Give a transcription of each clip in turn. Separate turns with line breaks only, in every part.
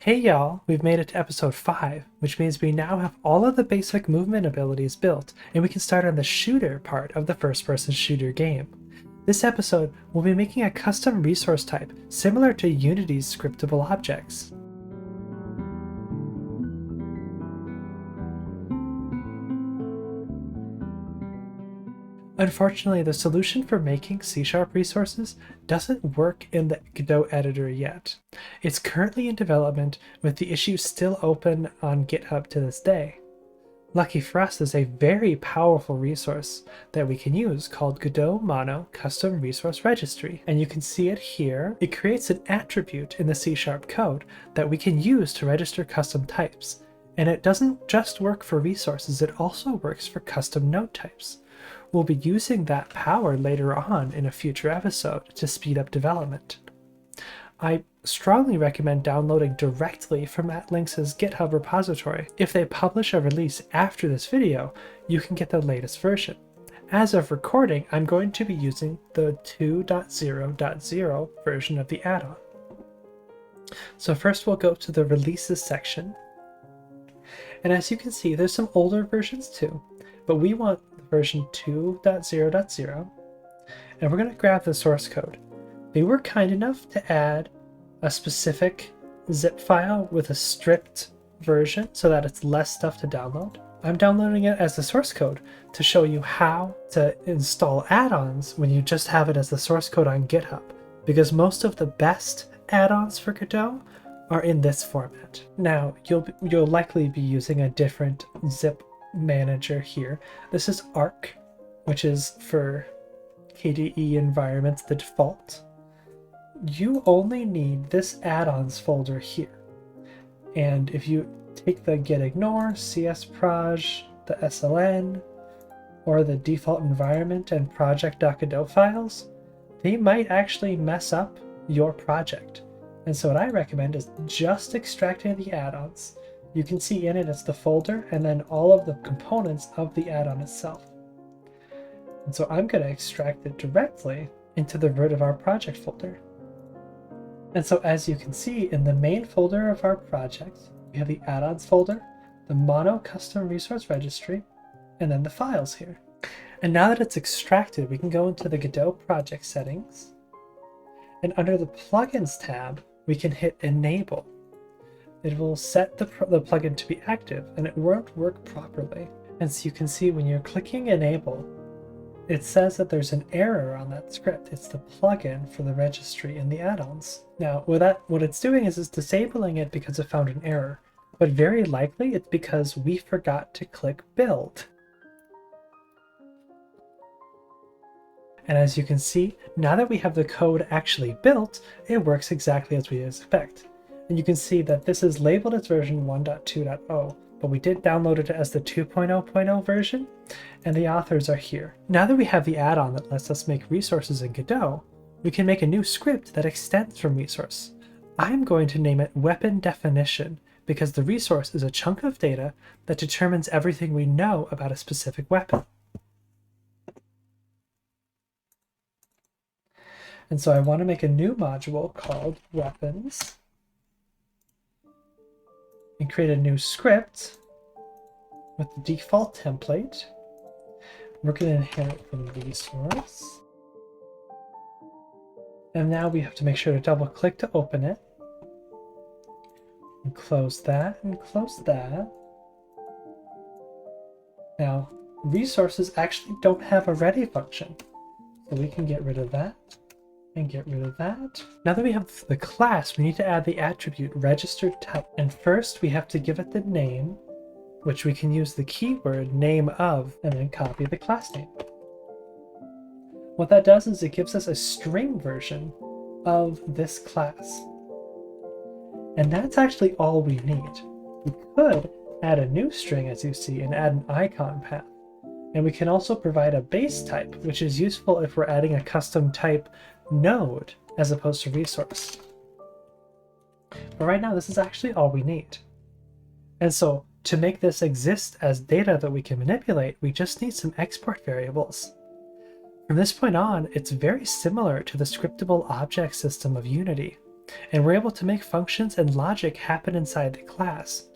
Hey y'all, we've made it to episode 5, which means we now have all of the basic movement abilities built, and we can start on the shooter part of the first-person shooter game. This episode, we'll be making a custom resource type similar to Unity's scriptable objects. Unfortunately, the solution for making C# resources doesn't work in the Godot editor yet. It's currently in development, with the issue still open on GitHub to this day. Lucky for us, there's a very powerful resource that we can use called Godot Mono Custom Resource Registry, and you can see it here. It creates an attribute in the C# code that we can use to register custom types. And it doesn't just work for resources, it also works for custom node types. We'll be using that power later on in a future episode to speed up development. I strongly recommend downloading directly from @Lynx's GitHub repository. If they publish a release after this video, you can get the latest version. As of recording, I'm going to be using the 2.0.0 version of the add-on. So first we'll go to the releases section. And as you can see, there's some older versions too, but we want version 2.0.0, and we're going to grab the source code. They were kind enough to add a specific zip file with a stripped version so that it's less stuff to download. I'm downloading it as the source code to show you how to install add-ons when you just have it as the source code on GitHub, because most of the best add-ons for Godot are in this format. Now, you'll likely be using a different zip manager here. This is Arc, which is for KDE environments, the default. You only need this add-ons folder here. And if you take the gitignore, csproj, the sln, or the default environment and project.godot files, they might actually mess up your project. And so what I recommend is just extracting the add-ons. You can see in it it's the folder and then all of the components of the add-on itself. And so I'm going to extract it directly into the root of our project folder. And so as you can see in the main folder of our project, we have the add-ons folder, the Mono Custom Resource Registry, and then the files here. And now that it's extracted, we can go into the Godot project settings. And under the plugins tab, we can hit enable. It will set the plugin to be active, and it won't work properly. And so you can see when you're clicking enable, it says that there's an error on that script. It's the plugin for the registry in the add-ons. Now, what it's doing is it's disabling it because it found an error, but very likely it's because we forgot to click build. And as you can see, now that we have the code actually built, it works exactly as we expect. And you can see that this is labeled as version 1.2.0, but we did download it as the 2.0.0 version, and the authors are here. Now that we have the add-on that lets us make resources in Godot, we can make a new script that extends from resource. I'm going to name it weapon definition, because the resource is a chunk of data that determines everything we know about a specific weapon. And so I want to make a new module called weapons, and create a new script with the default template. We're going to inherit from resource. And now we have to make sure to double click to open it. And close that and close that. Now, resources actually don't have a ready function, so we can get rid of that. And get rid of that. Now that we have the class, we need to add the attribute registered type. And first we have to give it the name, which we can use the keyword name of, and then copy the class name. What that does is it gives us a string version of this class. And that's actually all we need. We could add a new string, as you see, and add an icon path. And we can also provide a base type, which is useful if we're adding a custom type node as opposed to resource. But right now, this is actually all we need. And so to make this exist as data that we can manipulate, we just need some export variables. From this point on, it's very similar to the scriptable object system of Unity. and we're able to make functions and logic happen inside the class.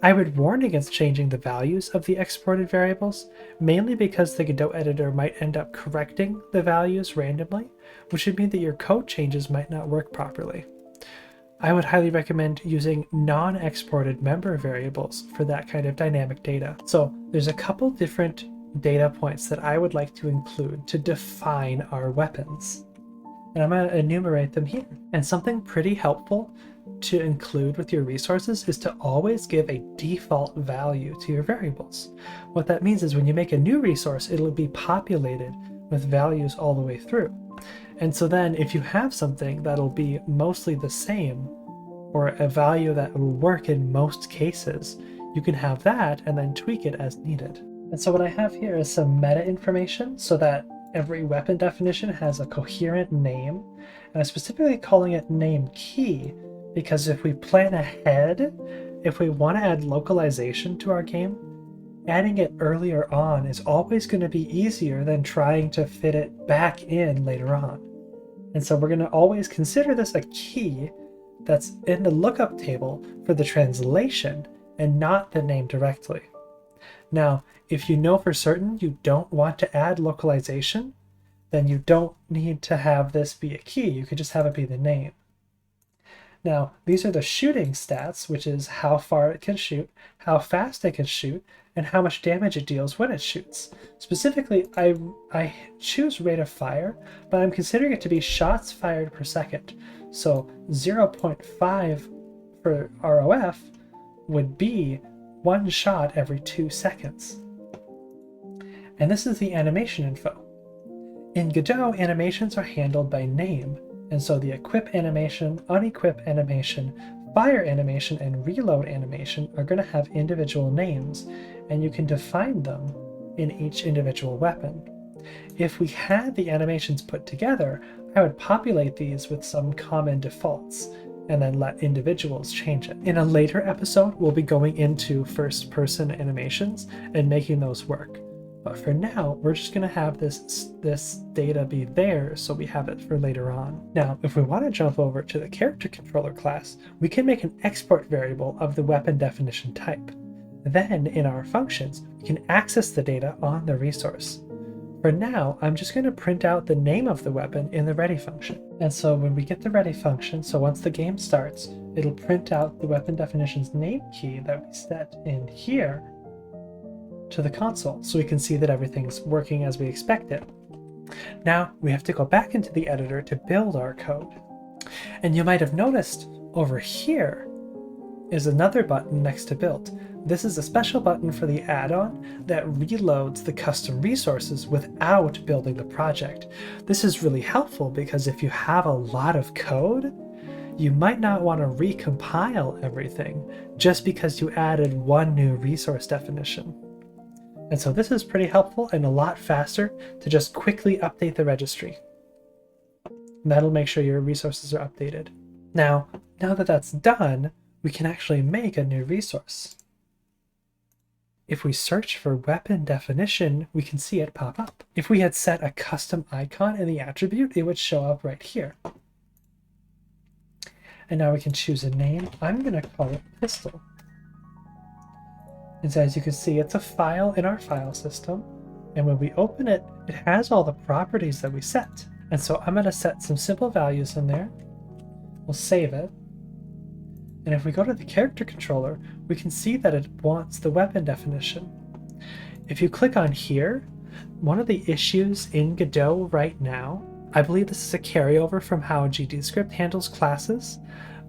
I would warn against changing the values of the exported variables, mainly because the Godot editor might end up correcting the values randomly, which would mean that your code changes might not work properly. I would highly recommend using non-exported member variables for that kind of dynamic data. So there's a couple different data points that I would like to include to define our weapons. And I'm going to enumerate them here. And something pretty helpful to include with your resources is to always give a default value to your variables. What that means is when you make a new resource, it'll be populated with values all the way through. And so then if you have something that'll be mostly the same, or a value that will work in most cases, you can have that and then tweak it as needed. And so what I have here is some meta information so that every weapon definition has a coherent name, and I'm specifically calling it name key because if we plan ahead, if we want to add localization to our game, adding it earlier on is always going to be easier than trying to fit it back in later on. And so we're going to always consider this a key that's in the lookup table for the translation and not the name directly. Now, if you know for certain you don't want to add localization, then you don't need to have this be a key. You could just have it be the name. Now, these are the shooting stats, which is how far it can shoot, how fast it can shoot, and how much damage it deals when it shoots. Specifically, I choose rate of fire, but I'm considering it to be shots fired per second. So 0.5 for ROF would be 1 shot every 2 seconds. And this is the animation info. In Godot, animations are handled by name, and so the equip animation, unequip animation, fire animation, and reload animation are going to have individual names, and you can define them in each individual weapon. If we had the animations put together, I would populate these with some common defaults, and then let individuals change it. In a later episode, we'll be going into first-person animations and making those work. But for now, we're just going to have this data be there so we have it for later on. Now, if we want to jump over to the character controller class, we can make an export variable of the weapon definition type. Then, in our functions, we can access the data on the resource. For now, I'm just going to print out the name of the weapon in the ready function. And so when we get the ready function, so once the game starts, it'll print out the weapon definition's name key that we set in here to the console, so we can see that everything's working as we expected. Now we have to go back into the editor to build our code. And you might have noticed over here is another button next to build. This is a special button for the add-on that reloads the custom resources without building the project. This is really helpful because if you have a lot of code, you might not want to recompile everything just because you added one new resource definition. And so this is pretty helpful and a lot faster to just quickly update the registry. And that'll make sure your resources are updated. Now that that's done, we can actually make a new resource. If we search for weapon definition, we can see it pop up. If we had set a custom icon in the attribute, it would show up right here. And now we can choose a name. I'm going to call it pistol. And so as you can see, it's a file in our file system. And when we open it, it has all the properties that we set. And so I'm going to set some simple values in there. We'll save it. And if we go to the character controller, we can see that it wants the weapon definition. If you click on here, one of the issues in Godot right now, I believe this is a carryover from how GDScript handles classes.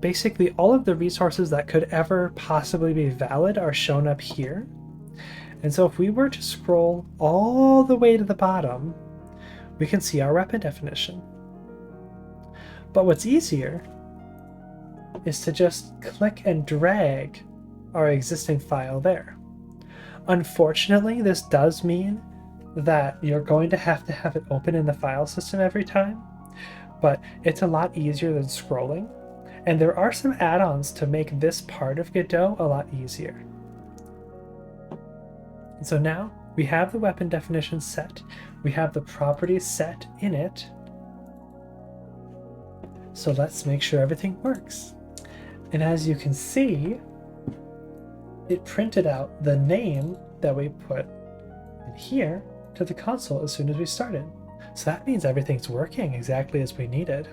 Basically, all of the resources that could ever possibly be valid are shown up here. And so if we were to scroll all the way to the bottom, we can see our weapon definition. But what's easier is to just click and drag our existing file there. Unfortunately, this does mean that you're going to have it open in the file system every time, but it's a lot easier than scrolling. And there are some add-ons to make this part of Godot a lot easier. And so now we have the weapon definition set. We have the properties set in it. So let's make sure everything works. And as you can see, it printed out the name that we put in here to the console as soon as we started. So that means everything's working exactly as we needed.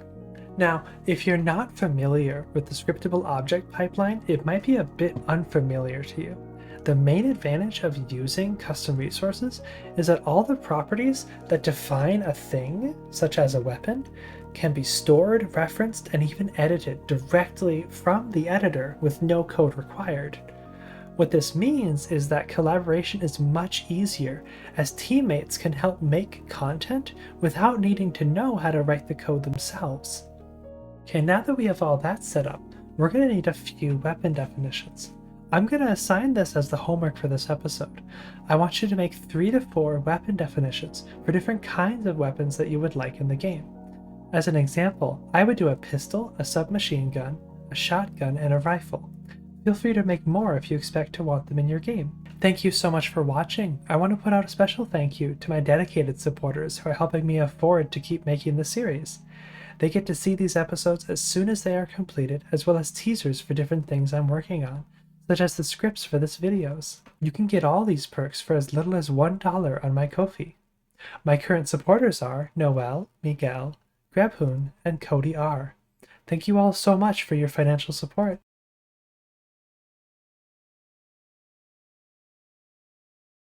Now, if you're not familiar with the scriptable object pipeline, it might be a bit unfamiliar to you. The main advantage of using custom resources is that all the properties that define a thing, such as a weapon, can be stored, referenced, and even edited directly from the editor with no code required. What this means is that collaboration is much easier, as teammates can help make content without needing to know how to write the code themselves. Okay, now that we have all that set up, we're going to need a few weapon definitions. I'm going to assign this as the homework for this episode. I want you to make 3 to 4 weapon definitions for different kinds of weapons that you would like in the game. As an example, I would do a pistol, a submachine gun, a shotgun, and a rifle. Feel free to make more if you expect to want them in your game. Thank you so much for watching. I want to put out a special thank you to my dedicated supporters who are helping me afford to keep making the series. They get to see these episodes as soon as they are completed, as well as teasers for different things I'm working on, such as the scripts for this videos. You can get all these perks for as little as $1 on my Ko-fi. My current supporters are Noel, Miguel, Grabhoon, and Cody R. Thank you all so much for your financial support.